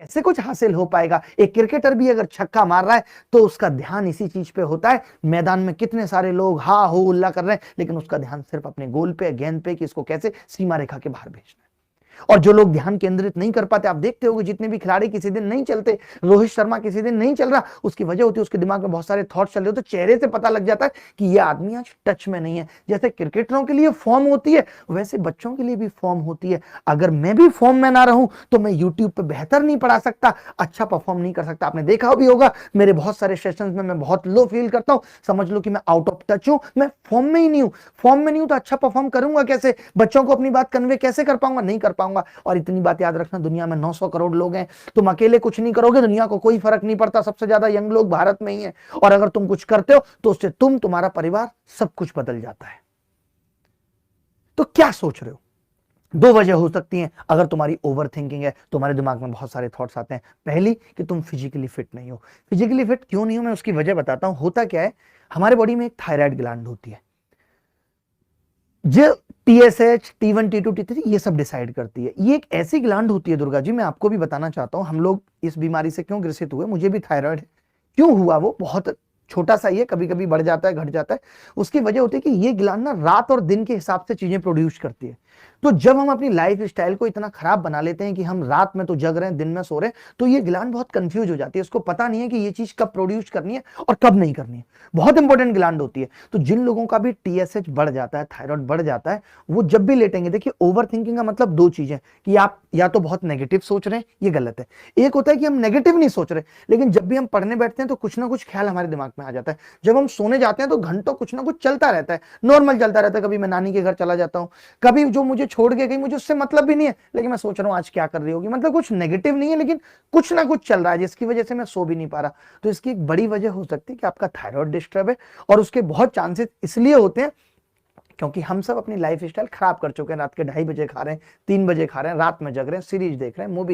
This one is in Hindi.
ऐसे कुछ हासिल हो पाएगा। एक क्रिकेटर भी अगर छक्का मार रहा है तो उसका ध्यान इसी चीज पे होता है। मैदान में कितने सारे लोग हा हो उल्ला कर रहे हैं, लेकिन उसका ध्यान सिर्फ अपने गोल पे, गेंद पे, कि इसको कैसे सीमा रेखा के बाहर भेजना है। और जो लोग ध्यान केंद्रित नहीं कर पाते, आप देखते होंगे जितने भी खिलाड़ी किसी दिन नहीं चलते, रोहित शर्मा किसी दिन नहीं चल रहा, उसकी वजह होती है उसके दिमाग में बहुत सारे थॉट्स चल रहे हो, तो चेहरे से पता लग जाता है कि ये आदमी आज टच में नहीं है। जैसे क्रिकेटरों के लिए फॉर्म होती है, वैसे बच्चों के लिए भी फॉर्म होती है। अगर मैं भी फॉर्म में ना रहूं तो मैं यूट्यूब पे बेहतर नहीं पढ़ा सकता, अच्छा परफॉर्म नहीं कर सकता। आपने देखा भी होगा मेरे बहुत सारे सेशंस में मैं बहुत लो फील करता हूं, समझ लो कि मैं आउट ऑफ टच हूं, मैं फॉर्म में ही नहीं हूं। फॉर्म में नहीं हूं तो अच्छा परफॉर्म करूंगा कैसे, बच्चों को अपनी बात कन्वे कैसे कर पाऊंगा, नहीं कर पाऊंगा। और इतनी बात याद रखना, दुनिया में 900 करोड़ लोग हैं, तुम अकेले कुछ नहीं करोगे, दुनिया को कोई फर्क नहीं पड़ता, सबसे ज्यादा यंग लोग भारत में ही हैं। और अगर तुम कुछ करते हो तो उससे तुम, तुम्हारा परिवार, सब कुछ बदल जाता है। तो क्या सोच रहे हो? दो वजह हो सकती हैं। अगर तुम्हारी ओवर थिंकिंग है, तुम्हारे दिमाग में बहुत सारे थॉट्स आते हैं। पहली कि तुम फिजिकली फिट नहीं हो। फिजिकली फिट क्यों नहीं हो, मैं उसकी वजह बताता हूं। होता क्या है, हमारे बॉडी में एक थायराइड ग्लैंड होती है जो TSH, T1, T2, T3 ये सब डिसाइड करती है। ये एक ऐसी ग्लैंड होती है दुर्गा जी, मैं आपको भी बताना चाहता हूं, हम लोग इस बीमारी से क्यों ग्रसित हुए, मुझे भी थायराइड है। क्यों हुआ, वो बहुत छोटा सा ही है, कभी कभी बढ़ जाता है, घट जाता है। उसकी वजह होती है कि ये ग्लैंड ना रात और दिन के हिसाब से चीजें प्रोड्यूस करती है। तो जब हम अपनी लाइफ स्टाइल को इतना खराब बना लेते हैं कि हम रात में तो जग रहे हैं, दिन में सो रहे हैं, तो ये ग्लैंड बहुत कंफ्यूज हो जाती है। उसको पता नहीं है कि ये चीज कब प्रोड्यूस करनी है और कब नहीं करनी है। बहुत इंपॉर्टेंट ग्लैंड होती है। तो जिन लोगों का भी TSH बढ़ जाता है, थायराइड बढ़ जाता है, वो जब भी लेटेंगे, देखिए ओवर थिंकिंग का मतलब दो चीजें, कि आप या तो बहुत नेगेटिव सोच रहे हैं, ये गलत है। एक होता है कि हम नेगेटिव नहीं सोच रहे, लेकिन जब भी हम पढ़ने बैठते हैं तो कुछ ना कुछ ख्याल हमारे दिमाग में आ जाता है। जब हम सोने जाते हैं तो घंटों कुछ ना कुछ चलता रहता है, नॉर्मल चलता रहता है। कभी मैं नानी के घर चला जाता हूं, कभी जो मुझे छोड़ के गई, मुझे उससे मतलब भी नहीं है, लेकिन मैं सोच रहा हूं आज क्या कर रही होगी। मतलब कुछ नेगेटिव नहीं है, लेकिन कुछ ना कुछ चल रहा है जिसकी वजह से मैं सो भी नहीं पा रहा। तो इसकी एक बड़ी वजह हो सकती है कि आपका थायराइड डिस्टर्ब है। और उसके बहुत चांसेस इसलिए होते हैं क्योंकि हम सब अपनी लाइफ स्टाइल खराब कर चुके हैं। रात के 2:30 बजे खा रहे हैं, 3 बजे खा रहे हैं, रात में जग रहे हैं, सीरीज देख रहे हैं, मूवी